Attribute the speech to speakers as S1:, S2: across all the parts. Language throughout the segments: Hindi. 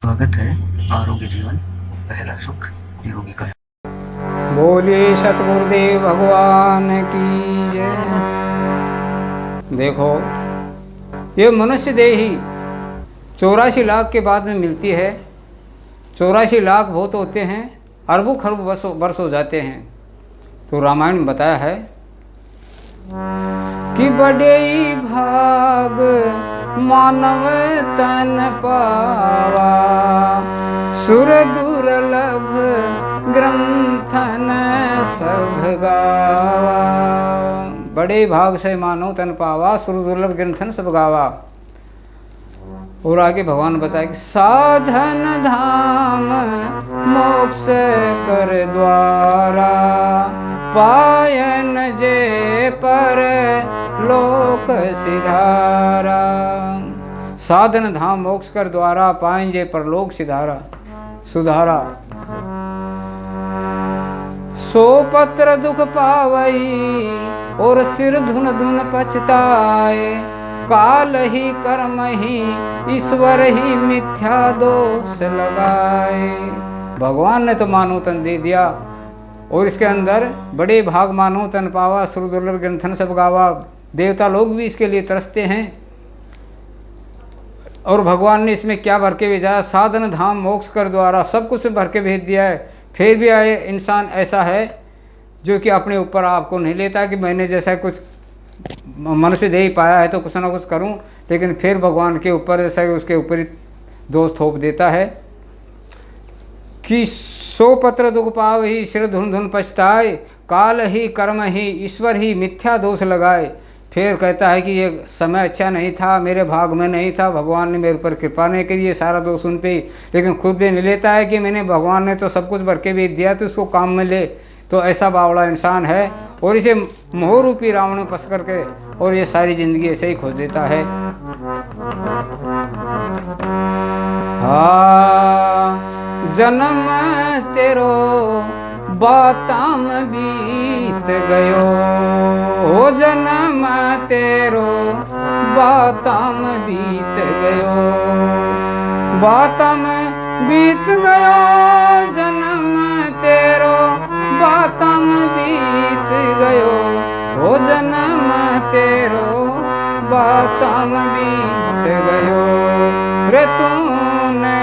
S1: स्वागत है आरोग्य जीवन पहला सुख निरोगी का।
S2: बोलिए सतगुरुदेव भगवान की जय। देखो, ये मनुष्य देह ही 84 लाख के बाद में मिलती है। 84 लाख बहुत होते हैं, अरबों खरबों वर्ष हो जाते हैं। तो रामायण में बताया है कि बड़े ही भाग मानव तन पावा, सुर दुर्लभ ग्रंथन सब गावा। बड़े भाग से मानव तन पावा, सुर दुर्लभ ग्रंथन सब गावा। और आगे भगवान बताए कि साधन धाम मोक्ष कर द्वारा, पायन जे पर लोक सिधारा। साधन धाम मोक्ष कर द्वारा, पायन जे पर लोक सिधारा सुधारा। सो पत्र दुख पावई, और सिर धुन धुन पछताए। काल ही कर्म ही ईश्वर ही मिथ्या दोष लगाए। भगवान ने तो मानव तन दे दिया, और इसके अंदर बड़े भाग मानव तन पावा, सुर दुर्लभ ग्रंथन सब गावा। देवता लोग भी इसके लिए तरसते हैं। और भगवान ने इसमें क्या भर के भेजा? साधन धाम मोक्ष कर द्वारा, सब कुछ भर के भेज दिया है। फिर भी आए इंसान ऐसा है जो कि अपने ऊपर आपको नहीं लेता कि मैंने जैसा कुछ मनुष्य देह पाया है तो कुछ ना कुछ करूं, लेकिन फिर भगवान के ऊपर जैसा उसके ऊपर दोष थोप देता है कि सो पत्र दुख पाव ही, सिर धुन धुन पछताए। काल ही कर्म ही ईश्वर ही मिथ्या दोष लगाए। फिर कहता है कि ये समय अच्छा नहीं था, मेरे भाग में नहीं था, भगवान ने मेरे ऊपर कृपा नहीं करी, ये सारा दोष उन पे ही। लेकिन खुद भी नहीं लेता है कि मैंने भगवान ने तो सब कुछ भर के भेज दिया तो उसको काम में ले। तो ऐसा बावड़ा इंसान है, और इसे मोह रूपी रावण में फंस करके और ये सारी जिंदगी ऐसे ही खो देता है। जन्म तेरो बाताम बीत गयो, हो जन्म तेरो बाताम बीत गयो। बाताम बीत गयो जन्म तेरो, बाताम बीत गयो। हो जन्म तेरो बाताम बीत गयो। रे तूने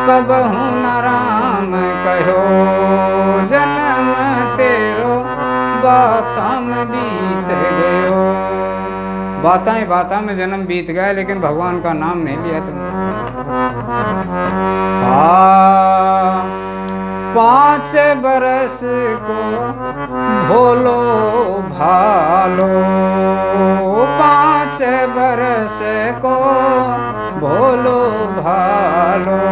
S2: कबहू न राम कहो, जन्म तेरो बाताम बीत गयो। बाता में जन्म बीत गया, लेकिन भगवान का नाम नहीं लिया तुमने। 5 बरस को भोलो भालो, 5 बरस को भोलो भालो।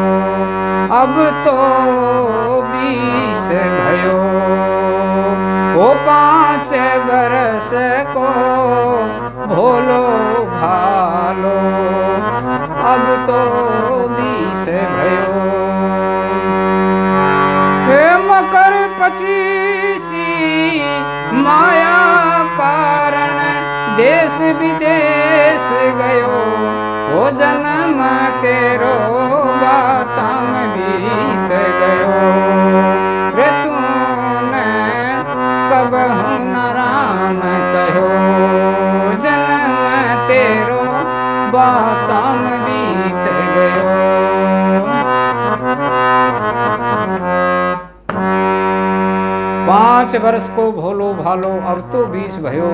S2: अब तो 20 भयो, वो 5 बरस को भोलो भालो। अब तो 20 भयो। हे मकर 25 माया कारण, देश विदेश गयो। वो जन्म तेरो बाताम बीत गयो। रे तूने कबहू न राम कहो, जन्म तेरो बाताम बीत गयो। 5 वर्ष को भोलो भालो, अब तो 20 भयो।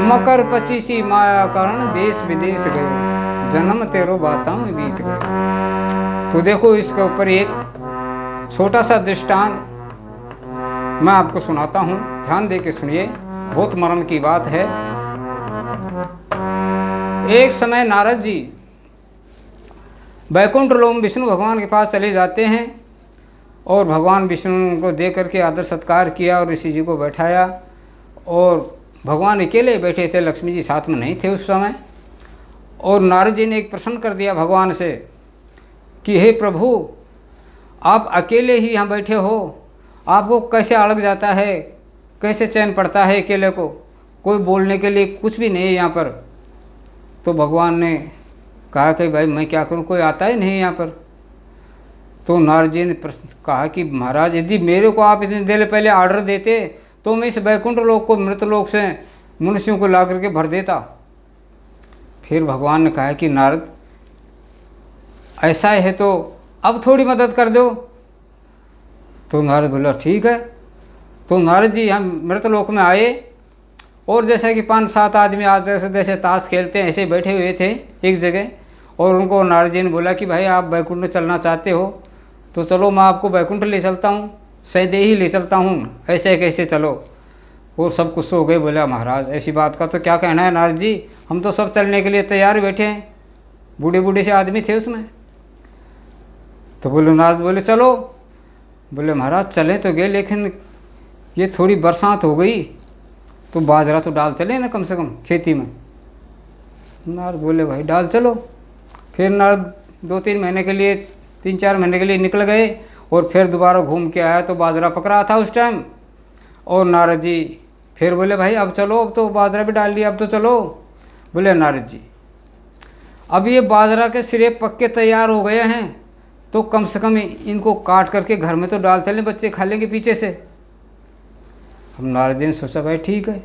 S2: मकर 25 माया कारण, देश विदेश गयो। जन्म तेरो बाताम बीत गयो। तो देखो, इसके ऊपर एक छोटा सा दृष्टांत मैं आपको सुनाता हूँ, ध्यान दे के सुनिए, बहुत मर्म की बात है। एक समय नारद जी वैकुंठ लोक में विष्णु भगवान के पास चले जाते हैं, और भगवान विष्णु को देख करके आदर सत्कार किया और ऋषि जी को बैठाया। और भगवान अकेले बैठे थे, लक्ष्मी जी साथ में नहीं थे उस समय। और नारद जी ने एक प्रश्न कर दिया भगवान से कि हे प्रभु, आप अकेले ही यहाँ बैठे हो, आपको कैसे अलग जाता है, कैसे चैन पड़ता है अकेले को, कोई बोलने के लिए कुछ भी नहीं है यहाँ पर। तो भगवान ने कहा कि भाई मैं क्या करूं, कोई आता ही नहीं यहाँ पर। तो नारद जी ने कहा कि महाराज यदि मेरे को आप इतनी देर पहले ऑर्डर देते तो मैं इस वैकुंठ लोक को मृत लोक से मनुष्यों को ला करके भर देता। फिर भगवान ने कहा कि नारद ऐसा है तो अब थोड़ी मदद कर दो। तो नारद बोला ठीक है। तो नारद जी हम मृत लोक में आए और जैसा कि 5-7 आदमी आज जैसे ताश खेलते हैं ऐसे बैठे हुए थे एक जगह, और उनको नारद जी ने बोला कि भाई आप वैकुंठ में चलना चाहते हो तो चलो मैं आपको वैकुंठ ले चलता हूँ, सैदेही ले चलता हूँ, ऐसे कैसे चलो। वो सब गुस्से हो गए, बोला महाराज ऐसी बात का तो क्या कहना है नारद जी, हम तो सब चलने के लिए तैयार बैठे हैं। बूढ़े बूढ़े से आदमी थे उसमें। तो बोले नारद बोले चलो। बोले महाराज चले तो गए लेकिन ये थोड़ी बरसात हो गई तो बाजरा तो डाल चले ना कम से कम खेती में। नारद बोले भाई डाल चलो। फिर नारद 2-3 महीने के लिए 3-4 महीने के लिए निकल गए और फिर दोबारा घूम के आया तो बाजरा पक रहा था उस टाइम। और नारद जी फिर बोले भाई अब चलो, अब तो बाजरा भी डाल लिया, अब तो चलो। बोले नारद जी अब ये बाजरा के सिरे पक के तैयार हो गए हैं तो कम से कम इनको काट करके घर में तो डाल चलें, बच्चे खा लेंगे पीछे से। हम नारद जी ने सोचा भाई ठीक है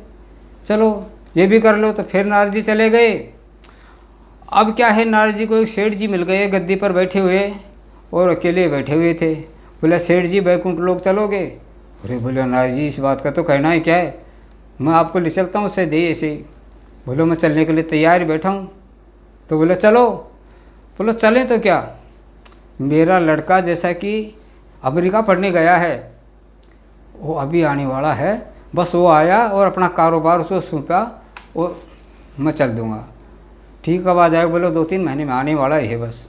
S2: चलो ये भी कर लो। तो फिर नारद जी चले गए। अब क्या है, नारद जी को एक सेठ जी मिल गए गद्दी पर बैठे हुए और अकेले बैठे हुए थे। बोला सेठ जी वैकुंठ लोक चलोगे? अरे बोले नारद जी इस बात का तो कहना ही क्या है, मैं आपको ले चलता हूँ से दे ऐसे ही। बोलो मैं चलने के लिए तैयार ही बैठा हूँ। तो बोले चलो। बोलो चलें तो क्या, मेरा लड़का जैसा कि अमेरिका पढ़ने गया है वो अभी आने वाला है, बस वो आया और अपना कारोबार उसको सौंपा और मैं चल दूँगा। ठीक कब आ जाएगा? बोलो 2-3 महीने में आने वाला ही है बस।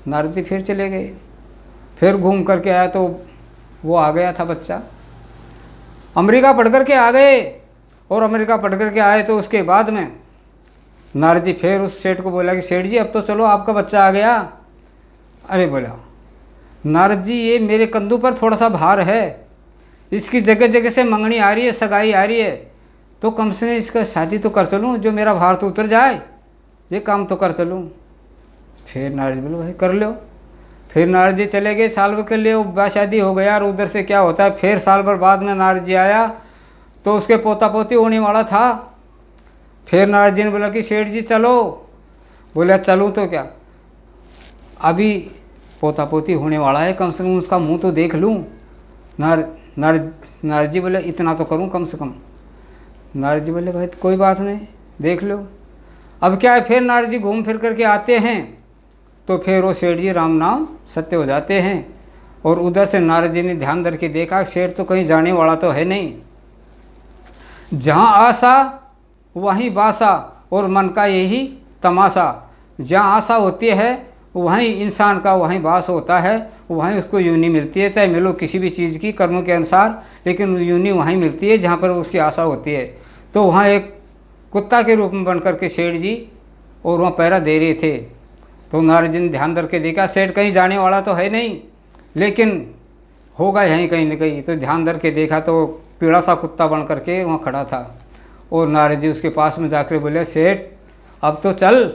S2: नारद जी फिर चले गए। फिर घूम करके आया तो वो आ गया था बच्चा, अमेरिका पढ़ कर के आ गए। और अमेरिका पढ़ कर के आए तो उसके बाद में नारद जी फिर उस सेठ को बोला कि सेठ जी अब तो चलो आपका बच्चा आ गया। अरे बोला नारद जी ये मेरे कंधों पर थोड़ा सा भार है, इसकी जगह जगह से मंगनी आ रही है, सगाई आ रही है, तो कम से कम इसका शादी तो कर चलूँ, जो मेरा भार तो उतर जाए, ये काम तो कर चलूँ। फिर नारद जी बोले भाई कर लो। फिर नारद जी चले गए, साल भर के लिए वो शादी हो गया। और उधर से क्या होता है, फिर साल भर बाद में नारद जी आया तो उसके पोता पोती होने वाला था। फिर नारद जी ने बोला कि सेठ जी चलो। बोला चलूँ तो क्या, अभी पोता पोती होने वाला है, कम से कम उसका मुंह तो देख लूँ। नारद जी बोले इतना तो करूँ कम से कम। नारद जी बोले भाई कोई बात नहीं देख लो। अब क्या है, फिर नारद जी घूम फिर करके आते हैं तो फिर वो सेठ जी राम नाम सत्य हो जाते हैं। और उधर से नारद जी ने ध्यान धर के देखा सेठ तो कहीं जाने वाला तो है नहीं, जहाँ आशा वहीं बासा और मन का यही तमाशा। जहाँ आशा होती है वहीं इंसान का वहीं वास होता है, वहीं उसको यूनि मिलती है, चाहे मिलो किसी भी चीज़ की कर्मों के अनुसार, लेकिन यूनि वहीं मिलती है जहाँ पर उसकी आशा होती है। तो वहाँ एक कुत्ता के रूप में बन करके सेठ जी और वहाँ पहरा दे रहे थे। तो नारद जी ने ध्यान धर के देखा सेठ कहीं जाने वाला तो है नहीं, लेकिन होगा यहीं कहीं न कहीं। तो ध्यान धर के देखा तो पीड़ा सा कुत्ता बन करके वहाँ खड़ा था। और नारद जी उसके पास में जाकर बोले सेठ अब तो चल,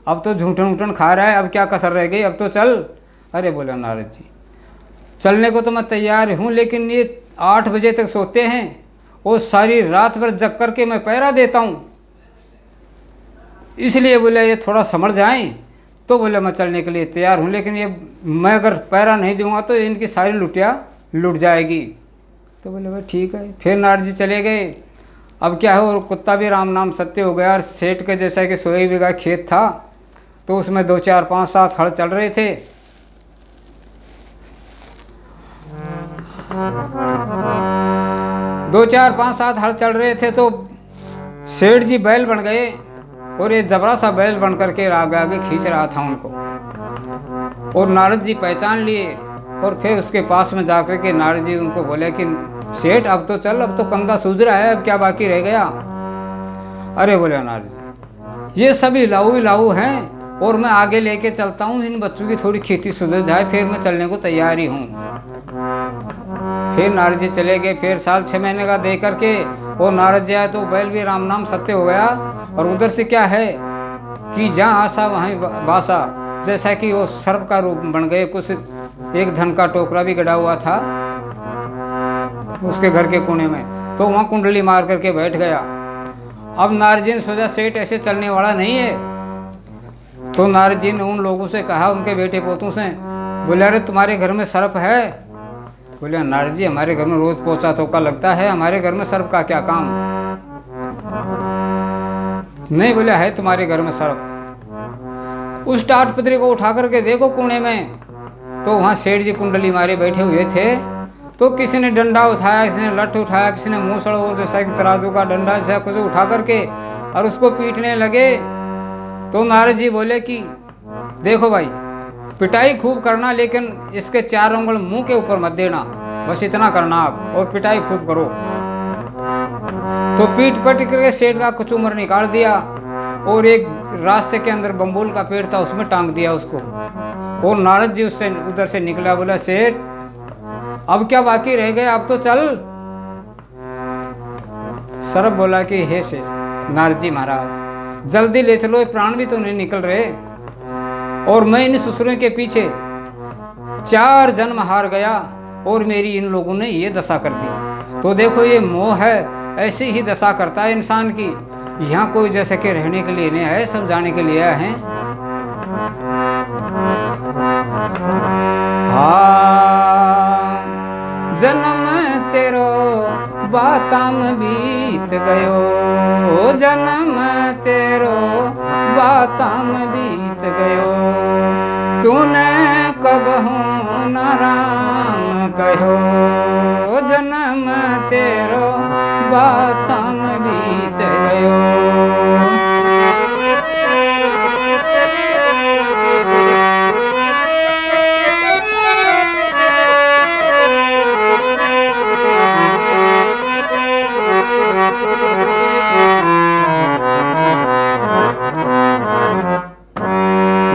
S2: अब तो झूठन उठन खा रहा है, अब क्या कसर रह गई, अब तो चल। अरे बोला नारद जी चलने को तो मैं तैयार हूँ, लेकिन ये 8 बजे तक सोते हैं और सारी रात भर जग करके मैं पहरा देता हूँ, इसलिए बोले ये थोड़ा समझ जाएं। तो बोले मैं चलने के लिए तैयार हूँ, लेकिन ये मैं अगर पहरा नहीं दूंगा तो इनकी सारी लुटिया लुट जाएगी। तो बोले भाई ठीक है। फिर नारद जी चले गए। अब क्या है, और कुत्ता भी राम नाम सत्य हो गया। और सेठ के जैसा कि 100 बीघा खेत था तो उसमें 2, 4, 5, 7 हल चल रहे थे। 2, 4, 5, 7 हल चल रहे थे तो सेठ जी बैल बन गए और ये जबरा सा बैल बन करके आगे आगे खींच रहा था उनको। और नारद जी पहचान लिए और फिर उसके पास में जाकर के नारद जी उनको बोले कि सेठ अब तो चल, अब तो कंधा सूझ रहा है, अब क्या बाकी रह गया। अरे बोले नारद जी ये सभी लाऊ ही लाऊ हैं और मैं आगे लेके चलता हूँ, इन बच्चों की थोड़ी खेती सुधर जाए, फिर मैं चलने को तैयार ही हूँ। फिर नारद जी चले गए। फिर साल 6 महीने का दे करके और नारद जी आए तो बैल भी राम नाम सत्य हो गया। और उधर से क्या है कि जहाँ आशा वहीं बासा, जैसा कि वो सर्प का रूप बन गए। कुछ एक धन का टोकरा भी गड़ा हुआ था उसके घर के कोने में, तो वहाँ कुंडली मार करके बैठ गया। अब नारद जी ने सोचा सेठ ऐसे चलने वाला नहीं है, तो नारद जी ने उन लोगों से कहा, उनके बेटे पोतों से, बोले अरे तुम्हारे घर में सर्प है? बोले नारद जी हमारे घर में रोज पोचा तोका लगता है, हमारे घर में सर्प का क्या काम? नहीं, बोले है तुम्हारे घर में सर्प। उस टाटपत्री को उठा करके देखो कोने में, तो वहाँ सेठ जी कुंडली मारे बैठे हुए थे। तो किसी ने डंडा उठाया, किसी ने लठ उठाया, किसी ने मूसड़ हो जैसा कि तराजू का डंडा जैसा कुछ उठा करके और उसको पीटने लगे। तो नारद जी बोले कि देखो भाई, पिटाई खूब करना, लेकिन इसके 4 उंगल मुंह के ऊपर मत देना, बस इतना करना आप, और पिटाई खूब करो। तो पीट पट करके सेठ का कुछ उम्र निकाल दिया और एक रास्ते के अंदर बम्बूल का पेड़ था उसमें टांग दिया उसको। और नारद जी उससे उधर से निकला, बोला सेठ अब क्या बाकी रह गए, अब तो चल। सर्प बोला कि हे से नारद जी महाराज जल्दी ले चलो, प्राण भी तो नहीं निकल रहे, और मैं इन ससुरों के पीछे 4 जन्म हार गया और मेरी इन लोगों ने ये दशा कर दी। तो देखो ये मोह है, ऐसी ही दशा करता है इंसान की। यहाँ कोई जैसे कि रहने के लिए नहीं है, सब जाने के लिए हैं। जन्म तेरो बाताम बीत गयो, जन्म तेरो बाताम बीत गयो, तूने कबहू न राम कहो, जन्म तेरो बाताम बीत गयो।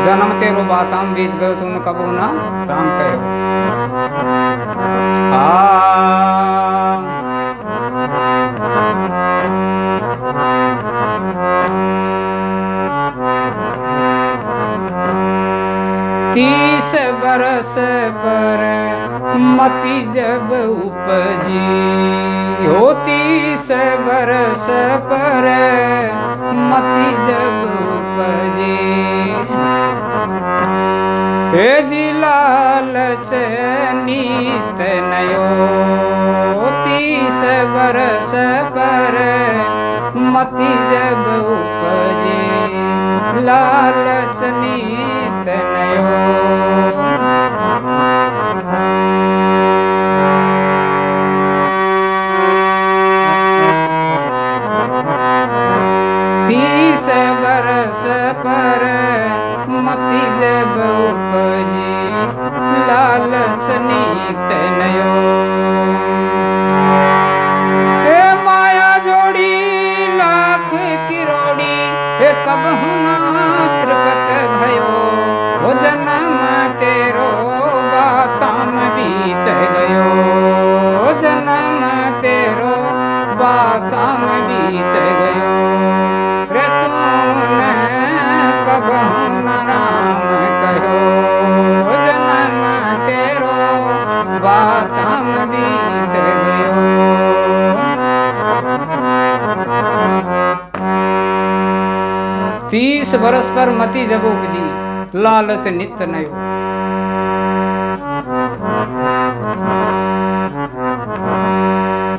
S2: जन्म तेरो बाताम बीत गयो, तूने कबहू ना राम कहो। तीस बरस पर मति जब उपजी, हो 30 बरस पर मति जब उपजी, हे जी लालच नीत नयो, 30 बरस पर मति जब उपजे, लालच नीत नयो। 30 बरस पर मति जब उपजी, लालच नीत नयो। हे माया जोड़ी लाख किरोड़ी, हे कबहू ना तृपत भयो, वो जन्म तेरो बाताम बीत गयो, जन्म तेरो बाताम बीत गयो, रे तूने कबहू न राम कहो, जन्म तेरो बाताम बीत गयो। 30 बरस पर मति जब उपजी, लालच नित नयो।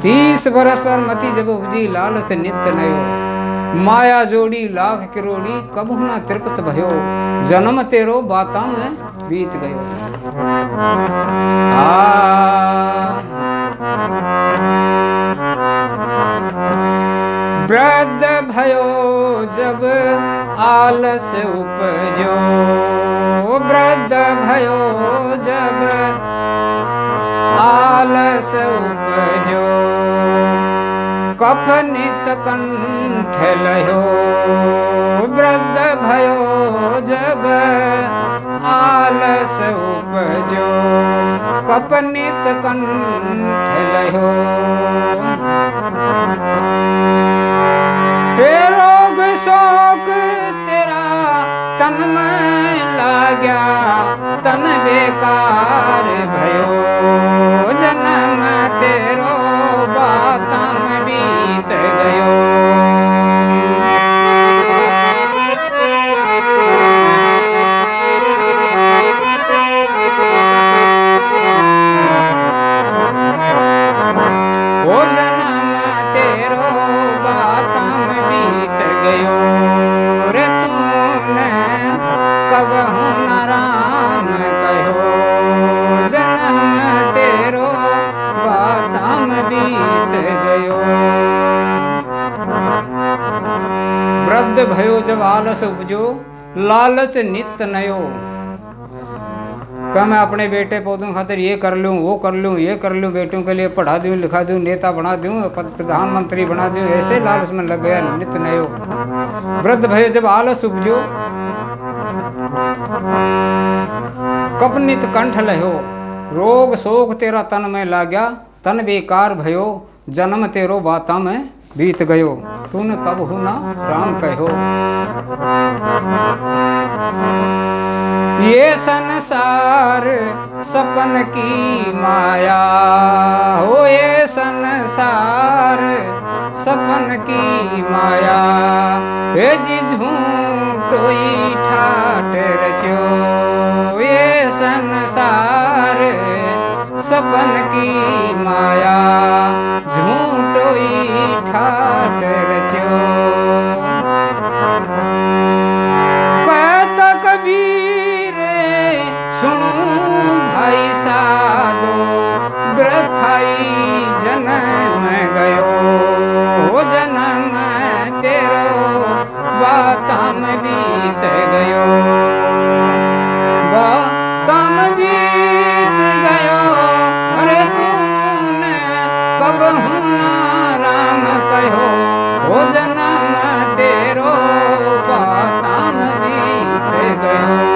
S2: तीस बरस पर मति जब उपजी, लालच नित नयो, माया जोड़ी लाख किरोड़ी, कबहू ना तृप्त भयो, जन्म तेरो बाताम बीत गयो। वृद्ध भयो जब आलस उपजो, वृद्ध भयो जब आलस उपजो, कफ नित कंठ लयो, वृद्ध भयो जब आलस उपजो, कफ नित कंठ लयो। हे रोग शोक तेरा तन में लाग्या तन बेकार भयो, जन्म तेरो बातां में बीत गयो। ओ जन्म तेरो बातां में बीत गयो रे, तूने कबहू न राम कहो, जन्म तेरो बातां में बीत गयो। वृद्ध भयो जब आलस उपजो, लालच नित नयो। क्या मैं अपने बेटे पौधों खातिर ये कर लूँ, वो कर लूँ, ये कर लूँ, बेटों के लिए पढ़ा दूँ, लिखा दूँ, नेता बना दूँ, प्रधानमंत्री बना दूँ, ऐसे लालच में लग गया नित नयो। वृद्ध भयो जब आलस उपजो, कपनित कंठ लहो, रोग शोक तेरा तन में लाग्या, तन बेकार भयो, जन्म तेरो बातां में बीत गयो, तूने कब हो ना राम कहो। ये संसार सपन की माया हो, ये संसार सपन की माया, हे जी झूठोई ठाट रचो, ये संसार सपन की माया, झूठोई ठाट रचो। कहता कबीर सुनो भाई साधो, वृथाई जन्म गयो, हो जन्म तेरो बातां में बीत गयो, बातां में बीत गयो, अरे तूने कबहू ना राम कहो, हो जन्म तेरो बातां में बीत गयो।